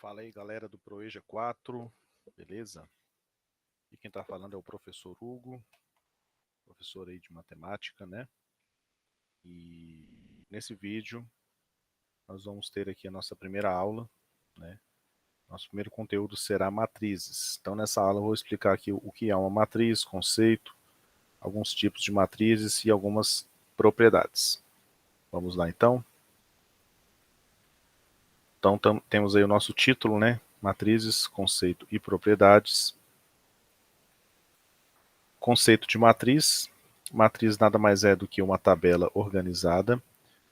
Fala aí, galera do Proeja 4, beleza? E quem está falando é o professor Hugo, professor aí de matemática, né? E nesse vídeo nós vamos ter aqui a nossa primeira aula, né? Nosso primeiro conteúdo será matrizes. Então nessa aula eu vou explicar aqui o que é uma matriz, conceito, alguns tipos de matrizes e algumas propriedades. Vamos lá então? Então temos aí o nosso título, né? Matrizes, conceito e propriedades. Conceito de matriz. Matriz nada mais é do que uma tabela organizada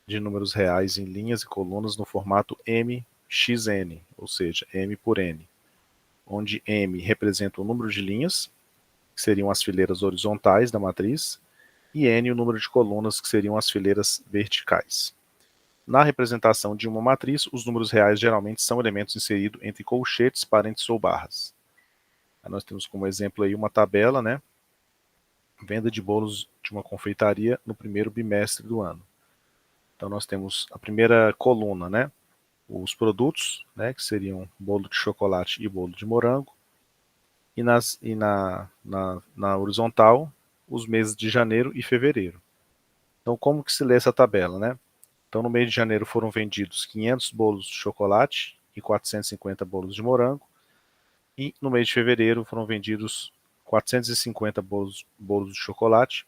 de números reais em linhas e colunas no formato MXN, ou seja, M por N, onde M representa o número de linhas, que seriam as fileiras horizontais da matriz, e N o número de colunas, que seriam as fileiras verticais. Na representação de uma matriz, os números reais geralmente são elementos inseridos entre colchetes, parênteses ou barras. Aí nós temos como exemplo aí uma tabela, né? Venda de bolos de uma confeitaria no primeiro bimestre do ano. Então nós temos a primeira coluna, né? Os produtos, né? Que seriam bolo de chocolate e bolo de morango. E na horizontal, os meses de janeiro e fevereiro. Então como que se lê essa tabela, né? Então no mês de janeiro foram vendidos 500 bolos de chocolate e 450 bolos de morango. E no mês de fevereiro foram vendidos 450 bolos de chocolate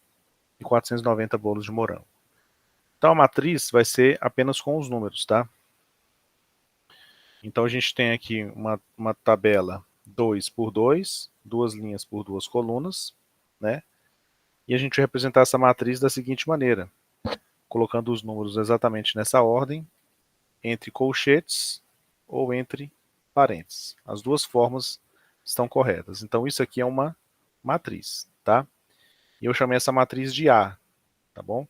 e 490 bolos de morango. Então a matriz vai ser apenas com os números, tá? Então a gente tem aqui uma tabela 2 por 2, duas linhas por duas colunas, né? E a gente vai representar essa matriz da seguinte maneira, colocando os números exatamente nessa ordem, entre colchetes ou entre parênteses. As duas formas estão corretas. Então isso aqui é uma matriz, tá? E eu chamei essa matriz de A, tá bom?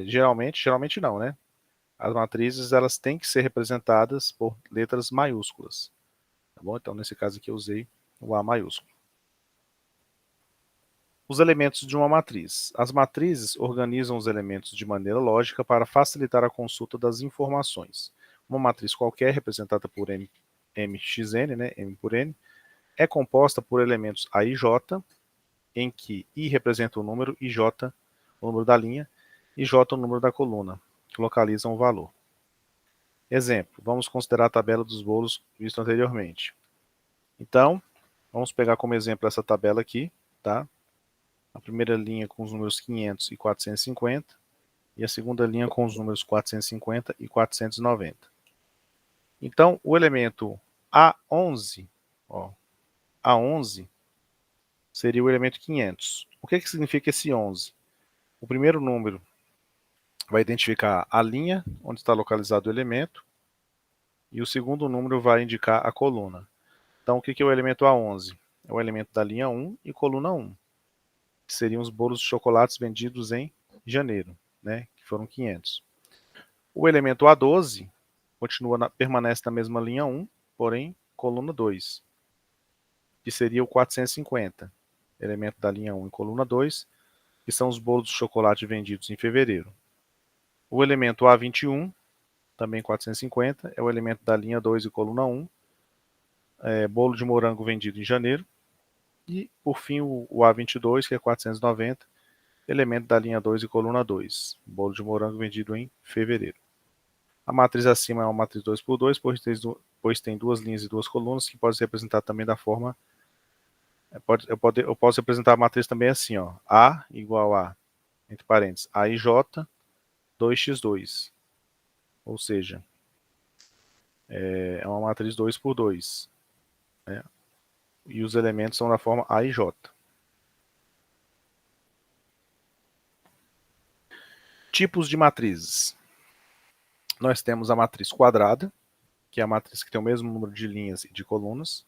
Geralmente não, né? As matrizes elas têm que ser representadas por letras maiúsculas, tá bom? Então nesse caso aqui eu usei o A maiúsculo. Os elementos de uma matriz. As matrizes organizam os elementos de maneira lógica para facilitar a consulta das informações. Uma matriz qualquer, representada por MXN, né, M por N, é composta por elementos A e J, em que I representa o número e J o número da linha, e J o número da coluna, que localizam o valor. Exemplo, vamos considerar a tabela dos bolos visto anteriormente. Então, vamos pegar como exemplo essa tabela aqui, tá? A primeira linha com os números 500 e 450, e a segunda linha com os números 450 e 490. Então, o elemento A11, ó, A11 seria o elemento 500. O que significa esse 11? O primeiro número vai identificar a linha onde está localizado o elemento, e o segundo número vai indicar a coluna. Então, o que é o elemento A11? É o elemento da linha 1 e coluna 1, que seriam os bolos de chocolates vendidos em janeiro, né, que foram 500. O elemento A12 permanece na mesma linha 1, porém coluna 2, que seria o 450, elemento da linha 1 e coluna 2, que são os bolos de chocolate vendidos em fevereiro. O elemento A21, também 450, é o elemento da linha 2 e coluna 1, bolo de morango vendido em janeiro. E, por fim, o A22, que é 490, elemento da linha 2 e coluna 2, bolo de morango vendido em fevereiro. A matriz acima é uma matriz 2 por 2, pois tem duas linhas e duas colunas, que pode ser representada também da forma... Eu posso representar a matriz também assim, ó, A igual a, entre parênteses, A e J, 2x2. Ou seja, é uma matriz 2 por 2. Né? E os elementos são da forma A e J. Tipos de matrizes. Nós temos a matriz quadrada, que é a matriz que tem o mesmo número de linhas e de colunas.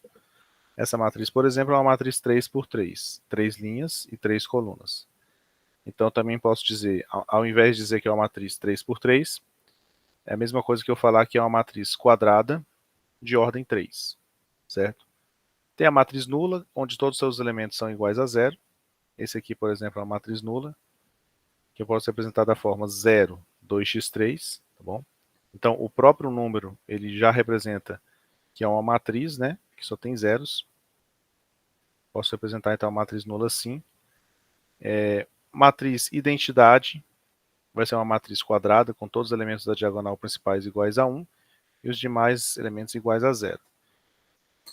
Essa matriz, por exemplo, é uma matriz 3 por 3, 3 linhas e 3 colunas. Então, também posso dizer, ao invés de dizer que é uma matriz 3 por 3, é a mesma coisa que eu falar que é uma matriz quadrada de ordem 3, certo? Tem a matriz nula, onde todos os seus elementos são iguais a zero. Esse aqui, por exemplo, é uma matriz nula, que eu posso representar da forma 0, 2x3, tá bom? Então, o próprio número, ele já representa que é uma matriz, né, que só tem zeros. Posso representar então a matriz nula assim. Matriz identidade vai ser uma matriz quadrada com todos os elementos da diagonal principais iguais a 1 e os demais elementos iguais a 0.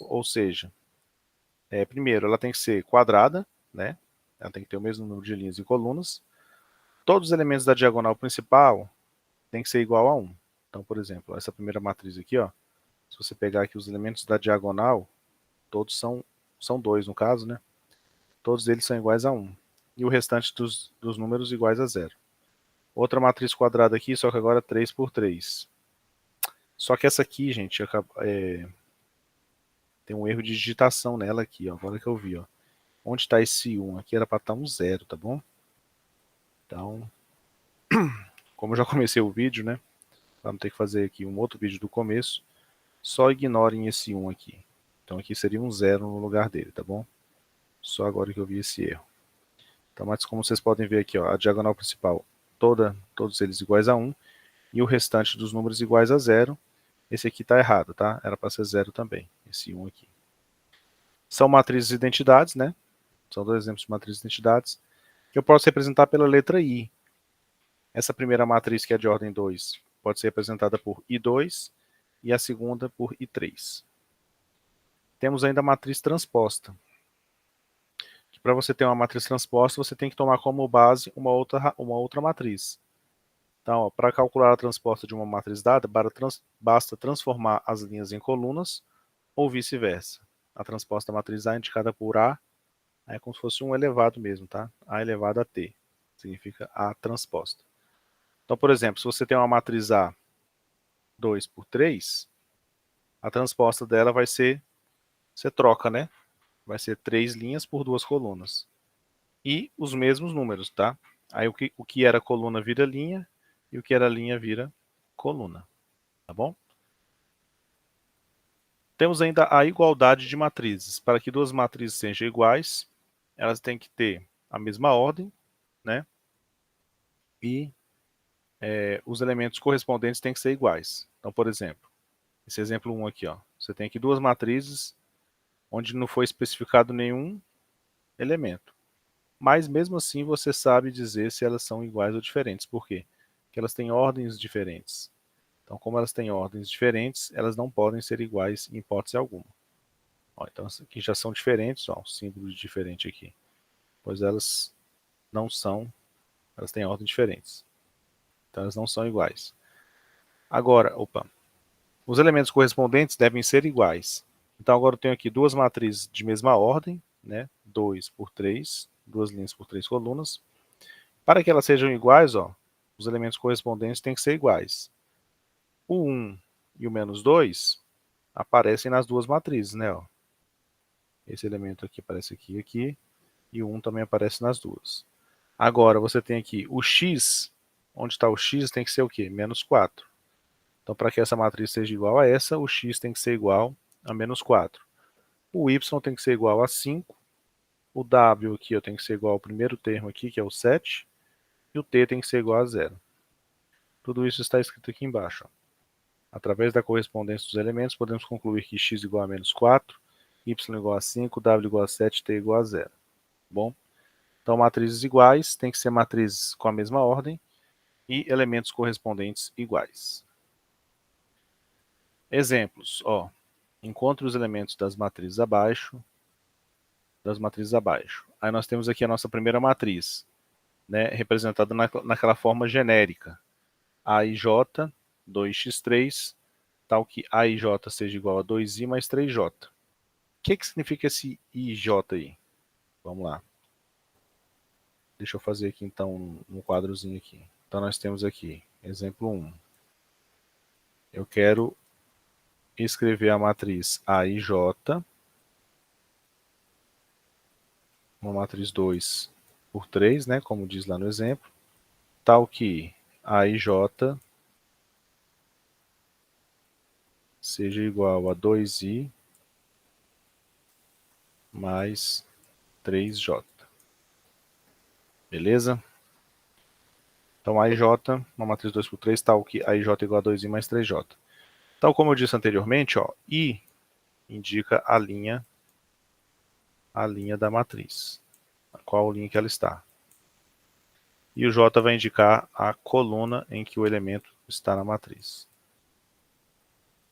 Ou seja, primeiro ela tem que ser quadrada, né? Ela tem que ter o mesmo número de linhas e colunas. Todos os elementos da diagonal principal tem que ser igual a 1. Então, por exemplo, essa primeira matriz aqui, ó, se você pegar aqui os elementos da diagonal, todos são 2 no caso, né? Todos eles são iguais a 1. E o restante dos números iguais a 0. Outra matriz quadrada aqui, só que agora 3 por 3. Só que essa aqui, gente, tem um erro de digitação nela aqui, ó, agora que eu vi, ó. Onde está esse 1? Aqui era para estar um 0, tá bom? Então, como eu já comecei o vídeo, né? Para não ter que fazer aqui um outro vídeo do começo, só ignorem esse 1 aqui. Então aqui seria um 0 no lugar dele, tá bom? Só agora que eu vi esse erro. Então, mas como vocês podem ver aqui, ó, a diagonal principal, todos eles iguais a 1, e o restante dos números iguais a 0. Esse aqui está errado, tá? Era para ser 0 também, esse 1 aqui. São matrizes identidades, né? São dois exemplos de matrizes identidades, que eu posso representar pela letra I. Essa primeira matriz, que é de ordem 2, pode ser representada por I2 e a segunda por I3. Temos ainda a matriz transposta. Para você ter uma matriz transposta, você tem que tomar como base uma outra matriz. Então, para calcular a transposta de uma matriz dada, basta transformar as linhas em colunas ou vice-versa. A transposta da matriz A é indicada por A, é como se fosse um elevado mesmo, tá? A elevado a T, significa A transposta. Então, por exemplo, se você tem uma matriz A 2 por 3, a transposta dela vai ser, você troca, né? Vai ser 3 linhas por 2 colunas. E os mesmos números, tá? Aí o que era coluna vira linha, e o que era linha vira coluna, tá bom? Temos ainda a igualdade de matrizes. Para que duas matrizes sejam iguais, elas têm que ter a mesma ordem, né? E os elementos correspondentes têm que ser iguais. Então, por exemplo, esse exemplo 1 aqui, ó, você tem aqui duas matrizes onde não foi especificado nenhum elemento. Mas mesmo assim você sabe dizer se elas são iguais ou diferentes. Por quê? Porque elas têm ordens diferentes. Então, como elas têm ordens diferentes, elas não podem ser iguais em hipótese alguma. Ó, então, aqui já são diferentes, ó, um símbolo diferente aqui. Pois elas não são, elas têm ordens diferentes. Então, elas não são iguais. Agora, os elementos correspondentes devem ser iguais. Então, agora eu tenho aqui duas matrizes de mesma ordem, né? 2 por 3, duas linhas por 3 colunas. Para que elas sejam iguais, ó, os elementos correspondentes têm que ser iguais. O 1 e o menos 2 aparecem nas duas matrizes, né? Ó. Esse elemento aqui aparece aqui, e o 1 também aparece nas duas. Agora, você tem aqui o x, onde está o x tem que ser o quê? Menos 4. Então, para que essa matriz seja igual a essa, o x tem que ser igual a menos 4. O y tem que ser igual a 5. O w aqui tem que ser igual ao primeiro termo aqui, que é o 7. E o t tem que ser igual a 0. Tudo isso está escrito aqui embaixo. Ó. Através da correspondência dos elementos, podemos concluir que x igual a menos 4, y igual a 5, w igual a 7, t igual a 0. Bom? Então, matrizes iguais tem que ser matrizes com a mesma ordem e elementos correspondentes iguais. Exemplos. Ó, encontre os elementos das matrizes abaixo. Aí nós temos aqui a nossa primeira matriz, né, representada naquela forma genérica. A e j, 2x3, tal que A e j seja igual a 2i mais 3j. O que significa esse i e j aí? Vamos lá. Deixa eu fazer aqui então um quadrozinho aqui. Então nós temos aqui, exemplo 1. Eu quero escrever a matriz A e J, uma matriz 2 por 3, né, como diz lá no exemplo, tal que A e J seja igual a 2i mais 3j. Beleza? Então, A e J, uma matriz 2 por 3, tal que A e J é igual a 2i mais 3j. Tal como eu disse anteriormente, ó, I indica a linha da matriz, qual linha que ela está. E o J vai indicar a coluna em que o elemento está na matriz.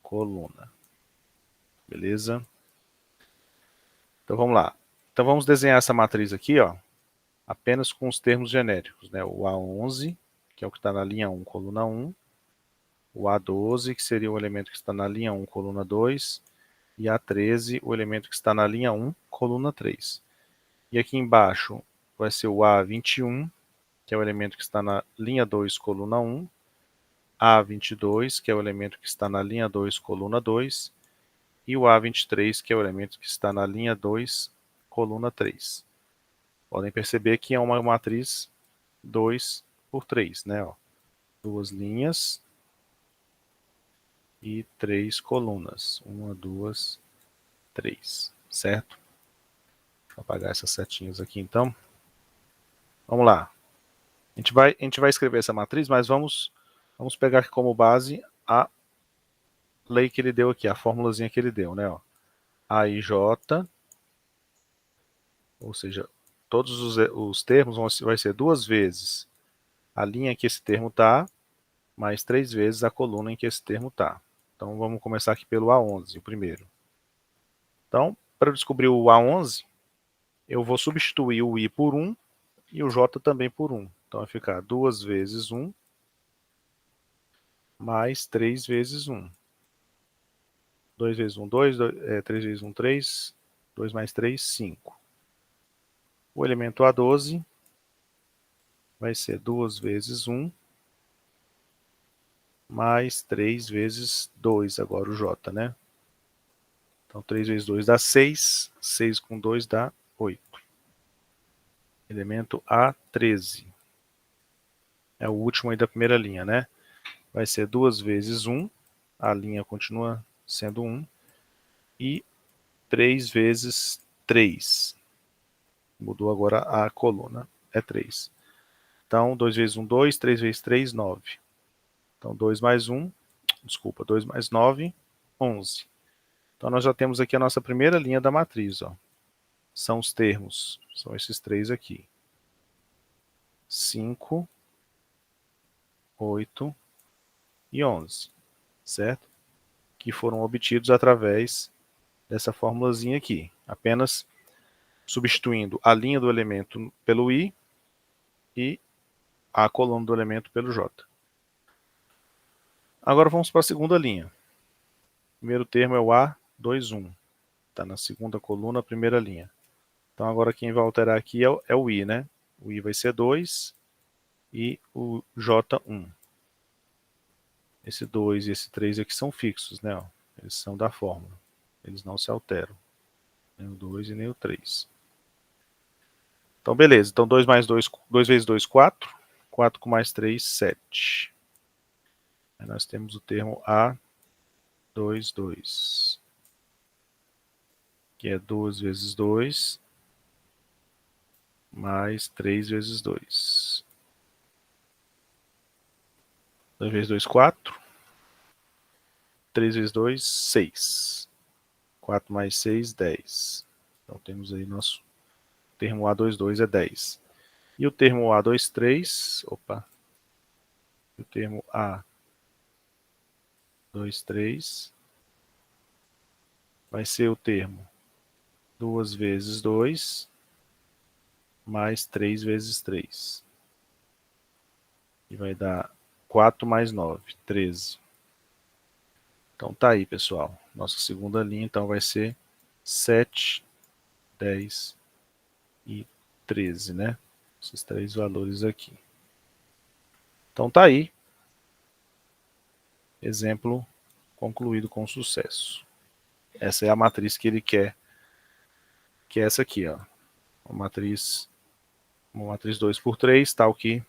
Coluna. Beleza? Então vamos lá. Então vamos desenhar essa matriz aqui, ó, apenas com os termos genéricos, né? O A11, que é o que está na linha 1, coluna 1. O A12, que seria o elemento que está na linha 1, coluna 2. E A13, o elemento que está na linha 1, coluna 3. E aqui embaixo vai ser o A21, que é o elemento que está na linha 2, coluna 1. A22, que é o elemento que está na linha 2, coluna 2. E o A23, que é o elemento que está na linha 2, coluna 3. Podem perceber que é uma matriz 2 por 3, né? Ó, duas linhas e 3 colunas. 1, 2, 3, certo? Vou apagar essas setinhas aqui então. Vamos lá. A gente vai escrever essa matriz, mas vamos pegar aqui como base a lei que ele deu aqui, a formulazinha que ele deu, né? Ó. AIJ, ou seja, todos os termos vai ser duas vezes a linha que esse termo está, mais 3 vezes a coluna em que esse termo está. Então vamos começar aqui pelo A11, o primeiro. Então, para eu descobrir o A11, eu vou substituir o I por 1 e o J também por 1. Então vai ficar 2 vezes 1 mais 3 vezes 1. 2 vezes 1, 2, 3 vezes 1, 3, 2 mais 3, 5. O elemento A12 vai ser 2 vezes 1 mais 3 vezes 2, agora o J, né? Então 3 vezes 2 dá 6, 6 com 2 dá 8. Elemento A13. É o último aí da primeira linha, né? Vai ser 2 vezes 1, a linha continua sendo 1, e 3 vezes 3. Mudou agora a coluna, é 3. Então, 2 vezes 1, 2, 3 vezes 3, 9. Então, 2 mais 1, desculpa, 2 mais 9, 11. Então, nós já temos aqui a nossa primeira linha da matriz, ó. São os termos, são esses três aqui. 5, 8 e 11, certo? Que foram obtidos através dessa formulazinha aqui. Apenas substituindo a linha do elemento pelo I e a coluna do elemento pelo J. Agora vamos para a segunda linha. O primeiro termo é o A21. Está na segunda coluna, primeira linha. Então agora quem vai alterar aqui é o I, né? O I vai ser 2 e o J1. Esse 2 e esse 3 aqui são fixos, né? Eles são da fórmula. Eles não se alteram. Nem o 2 e nem o 3. Então beleza. Então 2 mais 2, 2 vezes 2, 4. 4 com mais 3, 7. Aí nós temos o termo A22. Que é 2 vezes 2 mais 3 vezes 2. 2 vezes 2, 4. 3 vezes 2, 6. 4 mais 6, 10. Então temos aí nosso termo A22 é 10. E o termo A23, o termo A23 vai ser o termo 2 vezes 2 mais 3 vezes 3. E vai dar 4 mais 9, 13. Então tá aí, pessoal. Nossa segunda linha então vai ser 7, 10 e 13, né? Esses três valores aqui. Então tá aí. Exemplo concluído com sucesso. Essa é a matriz que ele quer, que é essa aqui, ó. Uma matriz 2 por 3, tal que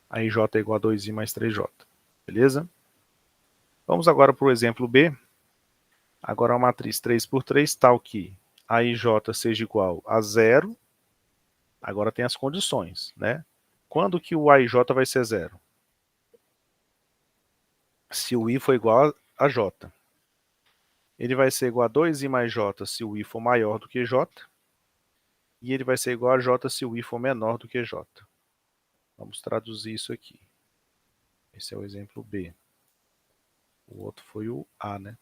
a IJ é igual a 2I mais 3J. Beleza? Vamos agora para o exemplo B. Agora uma matriz 3 por 3, tal que a IJ seja igual a 0. Agora tem as condições, né? Quando que o AIJ vai ser 0? Se o I for igual a J. ele vai ser igual a 2i mais j se o i for maior do que j, e ele vai ser igual a j se o i for menor do que j. Vamos traduzir isso aqui. Esse é o exemplo B. O outro foi o A, né?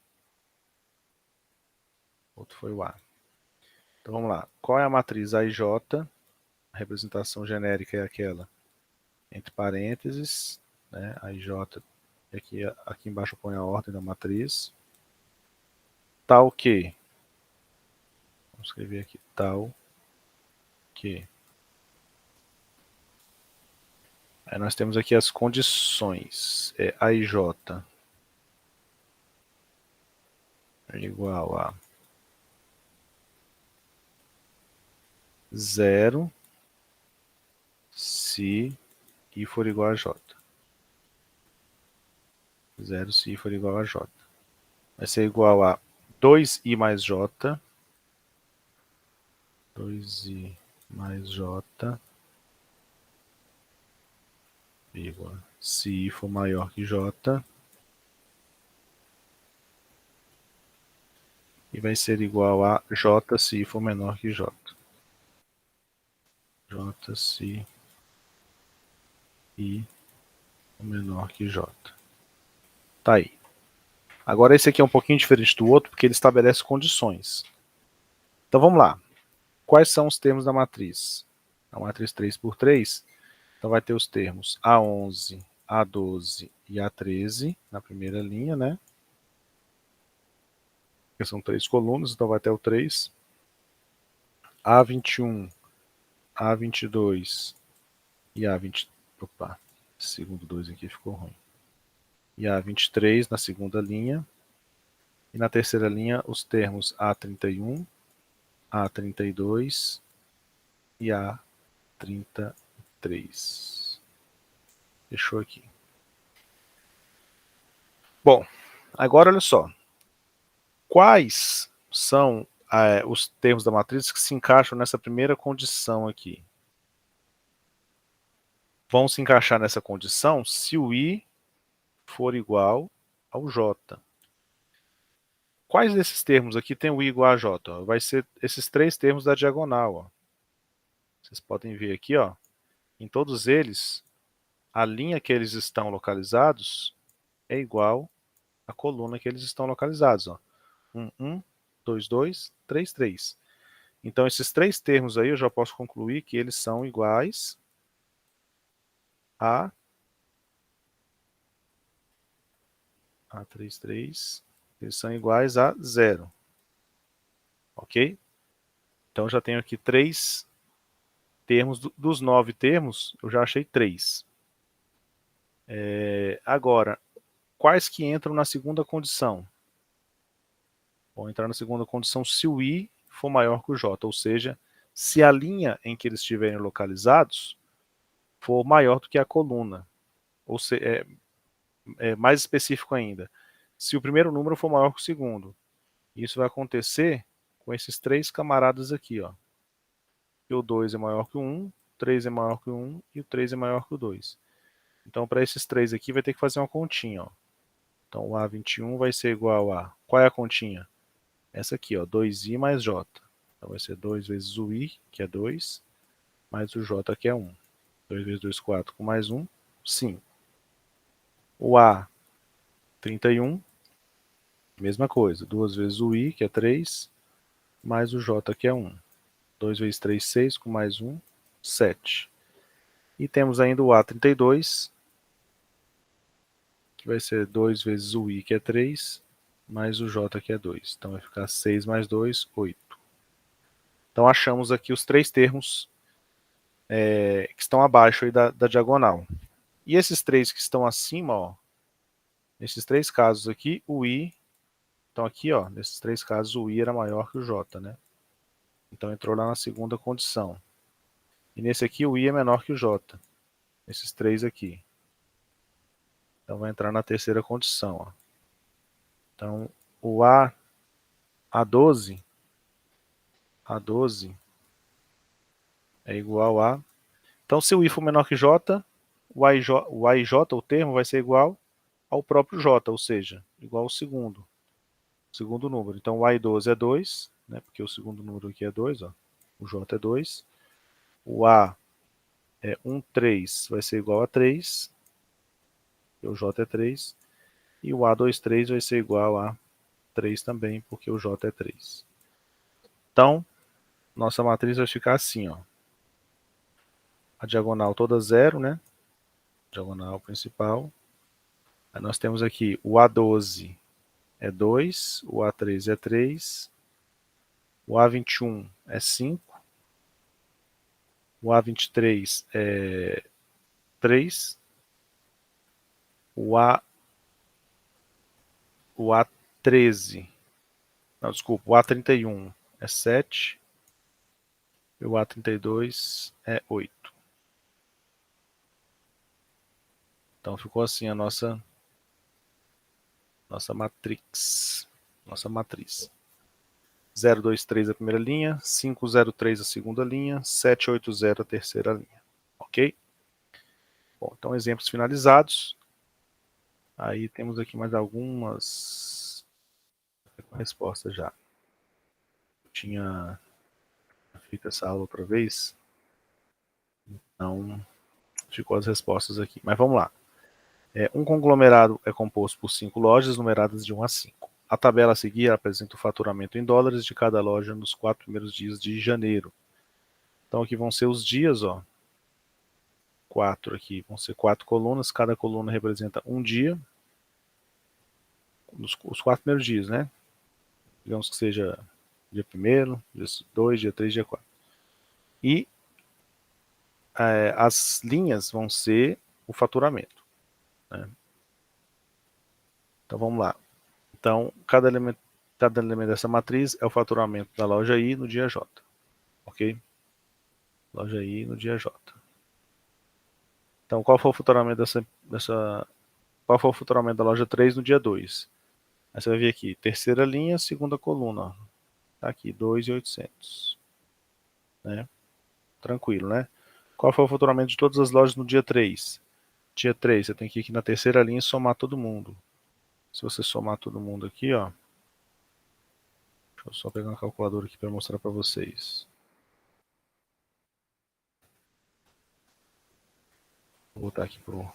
O outro foi o A. Então vamos lá. Qual é a matriz AIJ? A representação genérica é aquela entre parênteses, né? AIJ, e aqui embaixo eu ponho a ordem da matriz. Tal que, vamos escrever aqui, tal que. Aí nós temos aqui as condições. AIJ é igual a 0 se i for igual a j. 0 se i for igual a j. Vai ser igual a 2i mais j. 2i mais j, vírgula, se i for maior que j, e vai ser igual a j se i for menor que j. J se i for menor que j. Tá aí. Agora esse aqui é um pouquinho diferente do outro, porque ele estabelece condições. Então vamos lá. Quais são os termos da matriz? A matriz 3 por 3, então vai ter os termos A11, A12 e A13 na primeira linha, né? Que são 3 colunas, então vai ter o 3. A21, A22 e A20... Opa, segundo 2 aqui ficou ruim. E A23 na segunda linha. E na terceira linha, os termos A31, A32 e A33. Fechou aqui. Bom, agora olha só. Quais são os termos da matriz que se encaixam nessa primeira condição aqui? Vão se encaixar nessa condição se o i for igual ao j. Quais desses termos aqui tem o i igual a j? Vai ser esses 3 termos da diagonal. Ó. Vocês podem ver aqui, ó, em todos eles, a linha que eles estão localizados é igual à coluna que eles estão localizados. Ó. 1, 1, 2, 2, 3, 3. Então, esses 3 termos aí eu já posso concluir que eles são iguais a A33, eles são iguais a 0. Ok? Então, já tenho aqui 3 termos. Dos 9 termos, eu já achei 3. Agora, quais que entram na segunda condição? Vão entrar na segunda condição se o i for maior que o j, ou seja, se a linha em que eles estiverem localizados for maior do que a coluna. Ou seja, mais específico ainda, se o primeiro número for maior que o segundo. Isso vai acontecer com esses 3 camaradas aqui. Ó. E o 2 é maior que o 1, o 3 é maior que o 1 e o 3 é maior que o 2. Então, para esses 3 aqui, vai ter que fazer uma continha. Ó. Então, o A21 vai ser igual a... Qual é a continha? Essa aqui, ó, 2i mais j. Então, vai ser 2 vezes o i, que é 2, mais o j, que é 1. 2 vezes 2, 4, com mais 1, 5. O A31, mesma coisa. 2 vezes o i, que é 3, mais o j, que é 1. 2 vezes 3, 6, com mais 1, 7. E temos ainda o A32, que vai ser 2 vezes o i, que é 3, mais o j, que é 2. Então vai ficar 6 mais 2, 8. Então achamos aqui os 3 termos que estão abaixo aí da diagonal. E esses 3 que estão acima, ó, nesses 3 casos aqui, o i, então aqui, ó, nesses 3 casos, o i era maior que o j, né? Então entrou lá na segunda condição. E nesse aqui, o i é menor que o j. Esses 3 aqui. Então vai entrar na terceira condição. Ó. Então o A12 é igual a... Então se o i for menor que j, o AIJ, o termo, vai ser igual ao próprio j, ou seja, igual ao segundo. segundo número. Então, o AI12 é 2, né, porque o segundo número aqui é 2, ó, o J é 2. O A é 1, 3, vai ser igual a 3, porque o J é 3. E o A23 vai ser igual a 3 também, porque o J é 3. Então, nossa matriz vai ficar assim, ó. A diagonal toda 0, né? Diagonal principal. Aí nós temos aqui o A12 é 2, o A3 é 3, o A21 é 5, o A23 é 3, o A13, não, desculpa, o A31 é 7 e o A32 é 8. Então ficou assim a nossa matrix, nossa matriz. 023 a primeira linha, 503 a segunda linha, 780 a terceira linha. Ok? Bom, então exemplos finalizados. Aí temos aqui mais algumas respostas já. Eu tinha feito essa aula outra vez, então ficou as respostas aqui. Mas vamos lá. Um conglomerado é composto por 5 lojas numeradas de 1 a 5. A tabela a seguir apresenta o faturamento em dólares de cada loja nos 4 primeiros dias de janeiro. Então aqui vão ser os dias, ó. 4 aqui, vão ser 4 colunas, cada coluna representa um dia, os 4 primeiros dias, né? Digamos que seja dia 1º, dia 2, dia 3, dia 4. E as linhas vão ser o faturamento, né? Então vamos lá. Então, cada elemento dessa matriz é o faturamento da loja I no dia J. Ok? Loja I no dia J. Então, qual foi o faturamento qual foi o faturamento da loja 3 no dia 2? Aí você vai ver aqui, terceira linha, segunda coluna. Tá aqui, 2.800. Né? Tranquilo, né? Qual foi o faturamento de todas as lojas no dia 3? Dia 3, você tem que ir aqui na terceira linha e somar todo mundo. Se você somar todo mundo aqui, ó. Deixa eu só pegar uma calculadora aqui para mostrar para vocês. Vou botar aqui pro...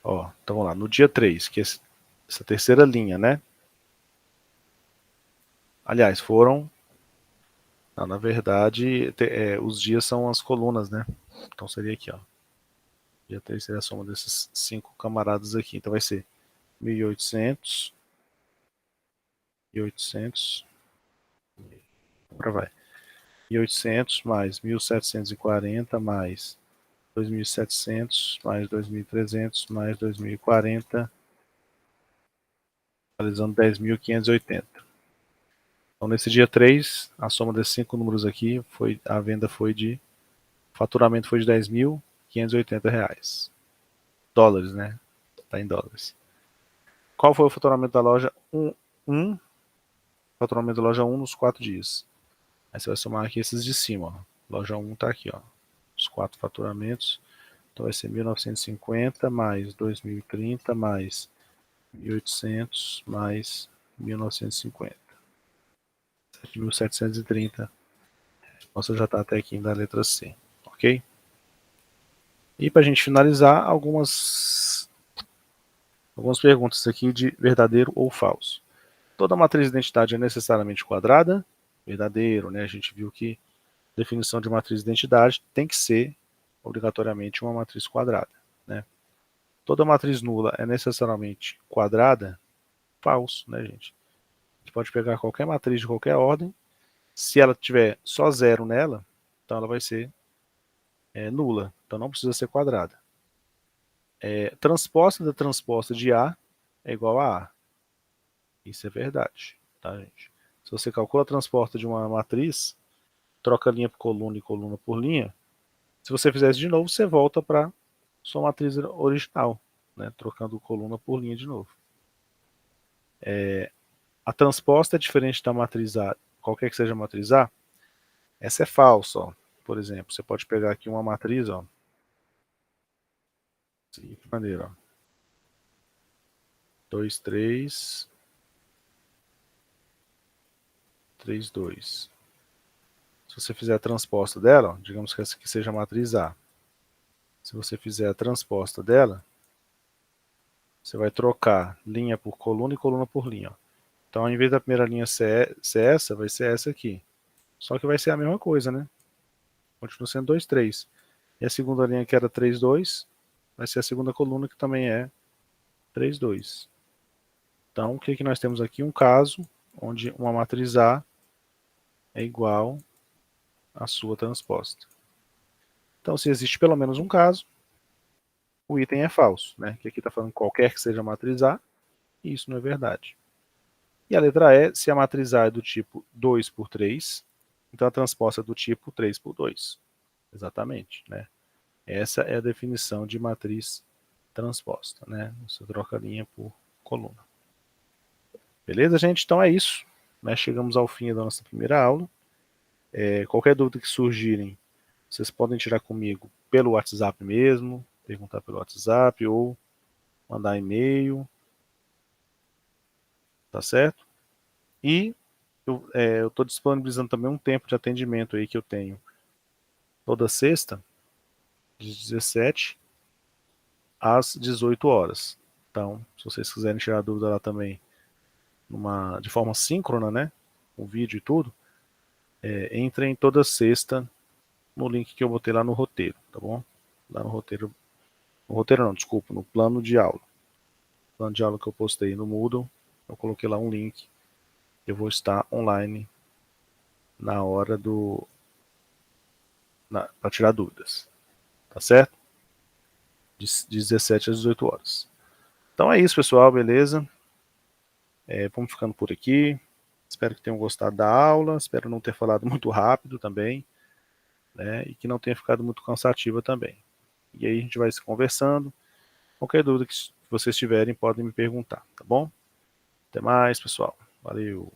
Ó, então vamos lá. No dia 3, que é essa terceira linha, né? Aliás, foram... Não, na verdade, os dias são as colunas, né? Então seria aqui, ó. Dia 3 seria a soma desses 5 camaradas aqui. Então vai ser 1.800, 1.800, agora vai. 1.800 mais 1.740 mais 2.700 mais 2.300 mais 2.040, totalizando 10.580. Então, nesse dia 3, a soma desses 5 números aqui, a venda foi de... O faturamento foi de R$10.580. Dólares, né? Tá em dólares. Qual foi o faturamento da loja 1? Faturamento da loja 1 nos 4 dias. Aí você vai somar aqui esses de cima, ó. Loja 1 tá aqui, ó. Os 4 faturamentos. Então vai ser 1.950 mais 2.030 mais 1.800 mais 1.950. 7.730. Nossa, já está até aqui na letra C. Ok? E para a gente finalizar, algumas perguntas aqui de verdadeiro ou falso. Toda matriz de identidade é necessariamente quadrada? Verdadeiro, né? A gente viu que a definição de matriz de identidade tem que ser obrigatoriamente uma matriz quadrada, né? Toda matriz nula é necessariamente quadrada? Falso, né, gente? A gente pode pegar qualquer matriz de qualquer ordem, se ela tiver só zero nela, então ela vai ser nula, então não precisa ser quadrada. Transposta da transposta de A é igual a A. Isso é verdade, tá, gente? Se você calcula a transposta de uma matriz, troca linha por coluna e coluna por linha, se você fizer isso de novo, você volta para sua matriz original, né? Trocando coluna por linha de novo. A transposta é diferente da matriz A, qualquer que seja a matriz A, essa é falsa, ó. Por exemplo, você pode pegar aqui uma matriz, ó, de maneira, ó. 2, 3, 3, 2. Se você fizer a transposta dela, ó, digamos que essa aqui seja a matriz A. Se você fizer a transposta dela, você vai trocar linha por coluna e coluna por linha. Ó. Então, ao invés da primeira linha ser essa, vai ser essa aqui. Só que vai ser a mesma coisa, né? Continua sendo 2, 3. E a segunda linha, que era 3, 2, vai ser a segunda coluna, que também é 3, 2. Então, o que, que nós temos aqui? Um caso onde uma matriz A é igual à sua transposta. Então, se existe pelo menos um caso, o item é falso, né? Que aqui está falando qualquer que seja a matriz A, e isso não é verdade. E a letra E, se a matriz A é do tipo 2 por 3, então a transposta é do tipo 3 por 2. Exatamente, né? Essa é a definição de matriz transposta, né? Você troca linha por coluna. Beleza, gente? Então é isso. Nós chegamos ao fim da nossa primeira aula. Qualquer dúvida que surgirem, vocês podem tirar comigo pelo WhatsApp mesmo, perguntar pelo WhatsApp ou mandar e-mail, tá certo? E eu estou disponibilizando também um tempo de atendimento aí que eu tenho toda sexta, de 17 às 18 horas. Então, se vocês quiserem tirar dúvida lá também, de forma síncrona, né, com vídeo e tudo, entrem toda sexta no link que eu botei lá no roteiro, tá bom? Lá no roteiro não, desculpa, no plano de aula. O plano de aula que eu postei no Moodle, eu coloquei lá um link. Eu vou estar online na hora para tirar dúvidas, tá certo? De 17 às 18 horas. Então é isso, pessoal, beleza? Vamos ficando por aqui. Espero que tenham gostado da aula, espero não ter falado muito rápido também, né? E que não tenha ficado muito cansativa também. E aí a gente vai se conversando. Qualquer dúvida que vocês tiverem, podem me perguntar, tá bom? Até mais, pessoal. Valeu!